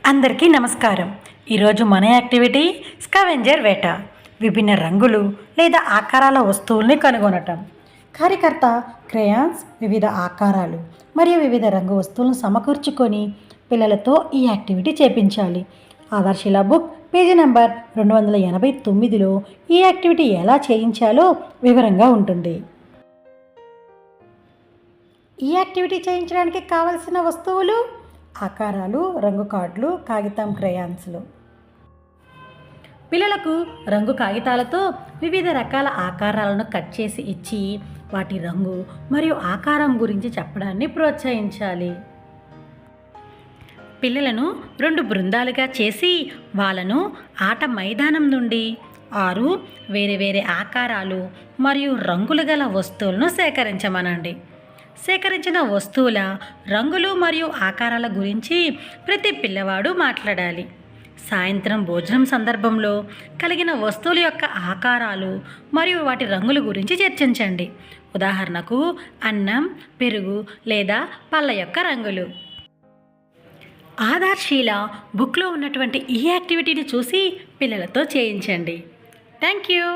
అందరికీ నమస్కారం. ఈరోజు మన యాక్టివిటీ స్కావెంజర్ వేట. విభిన్న రంగులు లేదా ఆకారాల వస్తువుల్ని కనుగొనటం. కార్యకర్త క్రేయాన్స్ వివిధ ఆకారాలు మరియు వివిధ రంగు వస్తువులను సమకూర్చుకొని పిల్లలతో ఈ యాక్టివిటీ చేపించాలి. ఆదర్శిలా బుక్ పేజీ నెంబర్ 289లో ఈ యాక్టివిటీ ఎలా చేయించాలో వివరంగా ఉంటుంది. ఈ యాక్టివిటీ చేయించడానికి కావలసిన వస్తువులు: ఆకారాలు, రంగు కార్డులు, కాగితం, క్రేయాన్స్లు. పిల్లలకు రంగు కాగితాలతో వివిధ రకాల ఆకారాలను కట్ చేసి ఇచ్చి వాటి రంగు మరియు ఆకారం గురించి చెప్పడాన్ని ప్రోత్సహించాలి. పిల్లలను 2 బృందాలుగా చేసి వాళ్ళను ఆట మైదానం నుండి 6 వేరే వేరే ఆకారాలు మరియు రంగులు గల వస్తువులను సేకరించమనండి. సేకరించిన వస్తువుల రంగులు మరియు ఆకారాల గురించి ప్రతి పిల్లవాడు మాట్లాడాలి. సాయంత్రం భోజనం సందర్భంలో కలిగిన వస్తువుల యొక్క ఆకారాలు మరియు వాటి రంగుల గురించి చర్చించండి. ఉదాహరణకు అన్నం, పెరుగు లేదా పళ్ళ యొక్క రంగులు. ఆదర్శిలా బుక్లో ఉన్నటువంటి ఈ యాక్టివిటీని చూసి పిల్లలతో చేయించండి. Thank you.